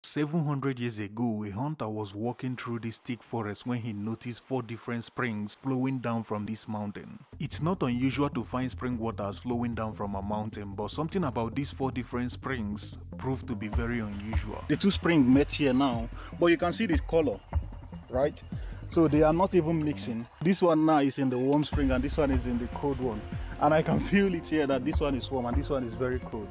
700 years ago, a hunter was walking through this thick forest when he noticed 4 different springs flowing down from this mountain. It's not unusual to find spring waters flowing down from a mountain, but something about these 4 different springs proved to be very unusual. The 2 springs met here now, but you can see the color, right? So they are not even mixing. This one now is in the warm spring and this one is in the cold one. And I can feel it here that this one is warm and this one is very cold.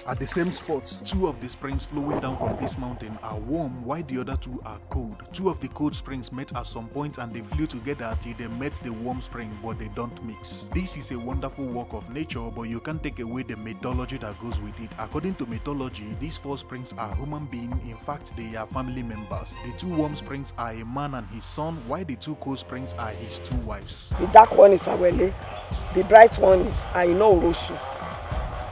At the same spot, 2 of the springs flowing down from this mountain are warm while the other 2 are cold. 2 of the cold springs met at some point and they flew together till they met the warm spring, but they don't mix. This is a wonderful work of nature, but you can't take away the mythology that goes with it. According to mythology, these 4 springs are human beings. In fact, they are family members. The 2 warm springs are a man and his son, while the 2 cold springs are his 2 wives. The dark one is Awele. The bright one is Orosu.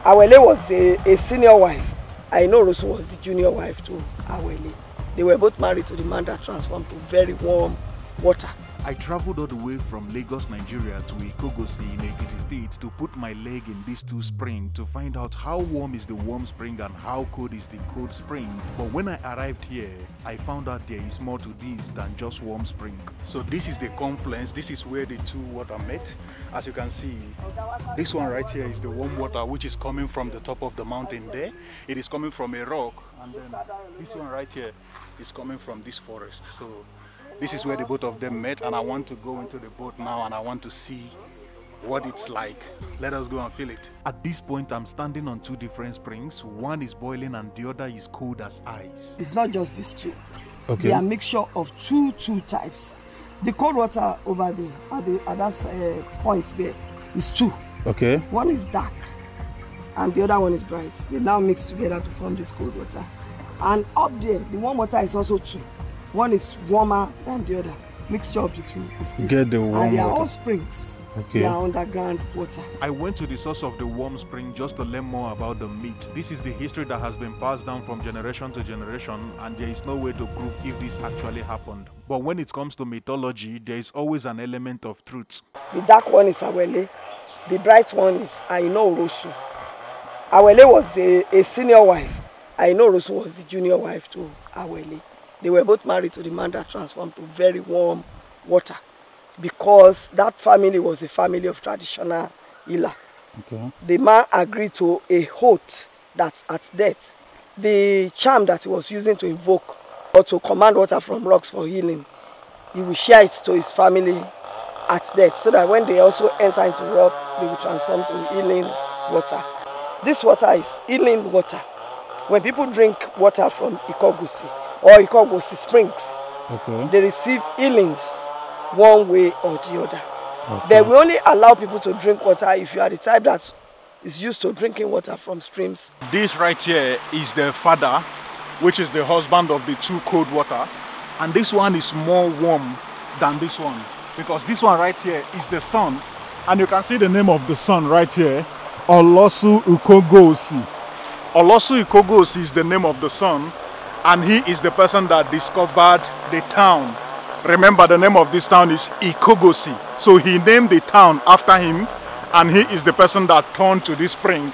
Awele was a senior wife. Orosu was the junior wife to Awele. They were both married to the man that transformed to very warm water. I traveled all the way from Lagos, Nigeria to Ikogosi in Ekiti State to put my leg in these 2 springs to find out how warm is the warm spring and how cold is the cold spring. But when I arrived here, I found out there is more to this than just warm spring. So this is the confluence. This is where the 2 water met. As you can see, this one right here is the warm water which is coming from the top of the mountain there. It is coming from a rock, and then this one right here is coming from this forest. So this is where the both of them met, and I want to go into the boat now and I want to see what it's like. Let us go and feel it. At this point, I'm standing on 2 different springs. One is boiling and the other is cold as ice. It's not just these 2. Okay. They are a mixture of two types. The cold water over there, at that point there, is 2. Okay. One is dark and the other one is bright. They now mix together to form this cold water. And up there, the warm water is also 2. One is warmer than the other. Mixture of the 2 is this. Get the warm water. And they are all springs. Okay. They are underground water. I went to the source of the warm spring just to learn more about the myth. This is the history that has been passed down from generation to generation, and there is no way to prove if this actually happened. But when it comes to mythology, there is always an element of truth. The dark one is Awele. The bright one is Orosu. Awele was a senior wife. Orosu was the junior wife to Awele. They were both married to the man that transformed to very warm water, because that family was a family of traditional healer. Okay. The man agreed to a oath that at death, the charm that he was using to invoke or to command water from rocks for healing, he will share it to his family at death, so that when they also enter into rock, they will transform to healing water. This water is healing water. When people drink water from Ikogosi or Ikogosi springs, okay, they receive healings one way or the other. Okay. They will only allow people to drink water if you are the type that is used to drinking water from streams. This right here is the father, which is the husband of the 2 cold water, and this one is more warm than this one, because this one right here is the son, and you can see the name of the son right here, Olosu Ikogosi. Olosu Ikogosi is the name of the son, and he is the person that discovered the town. Remember, the name of this town is Ikogosi. So he named the town after him, and he is the person that turned to this spring.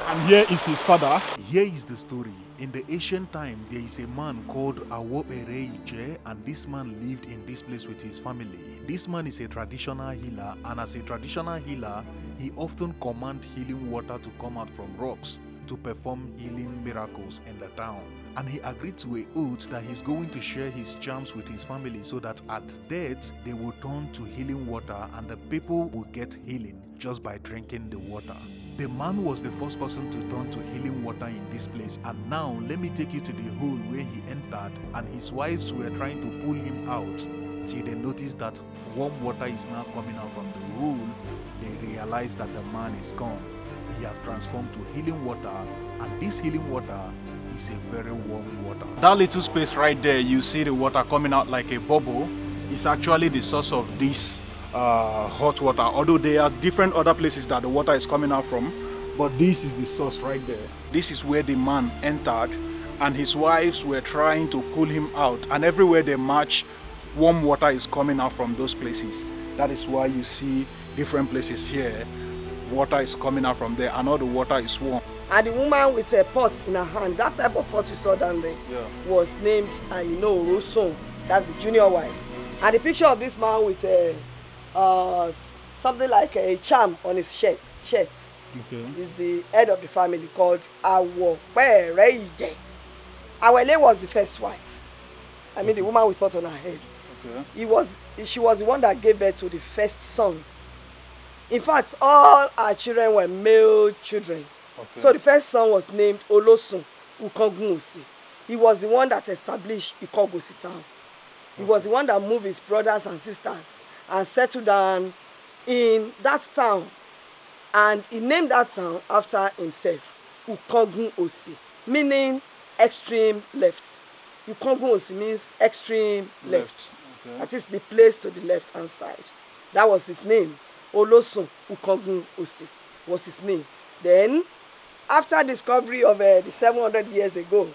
And here is his father. Here is the story. In the ancient time, there is a man called Wowneche, and this man lived in this place with his family. This man is a traditional healer, and as a traditional healer, he often commands healing water to come out from rocks to perform healing miracles in the town. And he agreed to an oath that he's going to share his charms with his family, so that at death they will turn to healing water and the people will get healing just by drinking the water. The man was the first person to turn to healing water in this place, and now let me take you to the hole where he entered, and his wives were trying to pull him out till they noticed that warm water is now coming out from the hole. They realized that the man is gone. He has transformed to healing water, and this healing water is a very warm water. That little space right there, you see the water coming out like a bubble. It's actually the source of this hot water, although there are different other places that the water is coming out from, but this is the source right there. This is where the man entered, and his wives were trying to pull him out, and everywhere they march, warm water is coming out from those places. That is why you see different places here, water is coming out from there, and all the water is warm. And the woman with a pot in her hand, that type of pot you saw down there, was named, Rosun. That's the junior wife. And the picture of this man with something like a charm on his shirt is the head of the family called Awopereije. Awele was the first wife. I mean, the woman with pot on her head. She was the one that gave birth to the first son. In fact, all our children were male children. So the first son was named Olosun Ikogosi. He was the one that established Ikogosi town. He was the one that moved his brothers and sisters and settled down in that town. And he named that town after himself, Ikogosi, meaning extreme left. Ikogosi means extreme left. That is the place to the left-hand side. That was his name. Olosun Ikogosi was his name. Then, after discovery of the 700 years ago,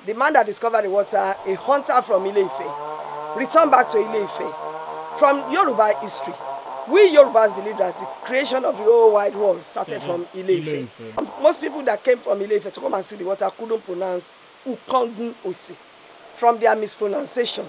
the man that discovered the water, a hunter from Ile-Ife, returned back to Ile-Ife. From Yoruba history, we Yorubas believe that the creation of the whole wide world started from Ile-Ife. Most people that came from Ile-Ife to come and see the water couldn't pronounce Ikogosi. From their mispronunciation,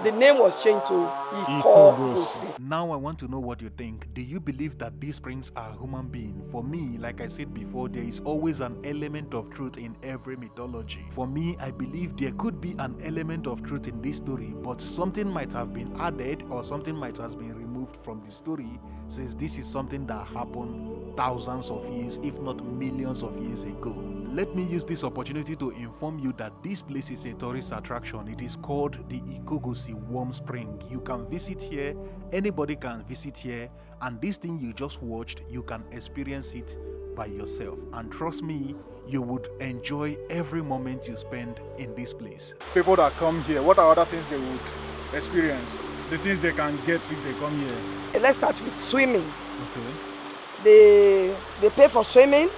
the name was changed to Ikogosi. Now I want to know what you think. Do you believe that these springs are human beings? For me, like I said before, there is always an element of truth in every mythology. For me, I believe there could be an element of truth in this story, but something might have been added or something might have been removed from the story, since this is something that happened thousands of years, if not millions of years ago. Let me use this opportunity to inform you that this place is a tourist attraction. It is called the Ikogosi Warm Spring. You can visit here, anybody can visit here, and this thing you just watched, you can experience it by yourself. And trust me, you would enjoy every moment you spend in this place. People that come here, what are other things they would experience? The things they can get if they come here? Let's start with swimming. They pay for swimming.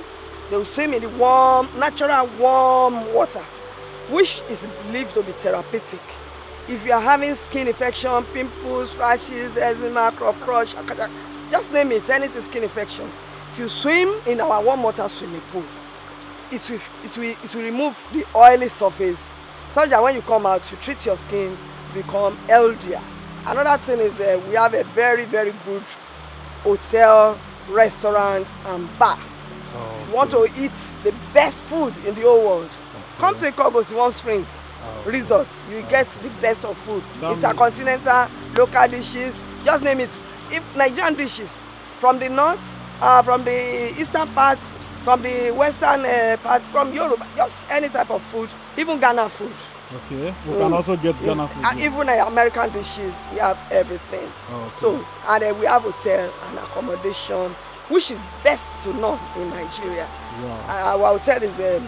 They will swim in the warm, natural warm water, which is believed to be therapeutic. If you are having skin infection, pimples, rashes, eczema, crop crush, just name it, anything skin infection. If you swim in our warm water swimming pool, it will remove the oily surface, so that when you come out, you treat your skin, become healthier. Another thing is we have a very, very good hotel, restaurant, and bar. You want to eat the best food in the whole world, come to Ikogosi Warm Spring Resort. You get the best of food. Intercontinental, local dishes, just name it. If Nigerian dishes from the north, from the eastern parts, from the western parts, from Yoruba, just any type of food, even Ghana food. We can also get Ghana food. Even American dishes, we have everything. So, and we have hotel and accommodation, which is best to know in Nigeria. Our hotel is a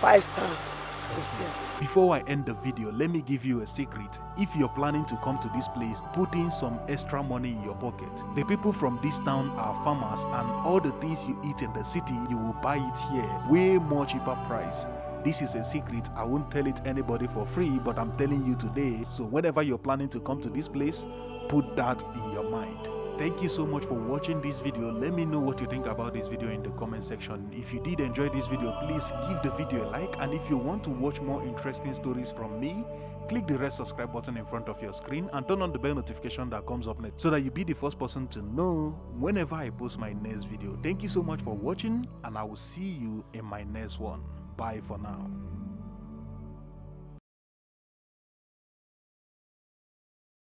5-star hotel. Before I end the video, let me give you a secret. If you're planning to come to this place, put in some extra money in your pocket. The people from this town are farmers, and all the things you eat in the city, you will buy it here, way more cheaper price. This is a secret. I won't tell it anybody for free, but I'm telling you today. So whenever you're planning to come to this place, put that in your mind. Thank you so much for watching this video. Let me know what you think about this video in the comment section. If you did enjoy this video, please give the video a like, and if you want to watch more interesting stories from me, click the red subscribe button in front of your screen and turn on the bell notification that comes up next, so that you'll be the first person to know whenever I post my next video. Thank you so much for watching, and I will see you in my next one. Bye for now.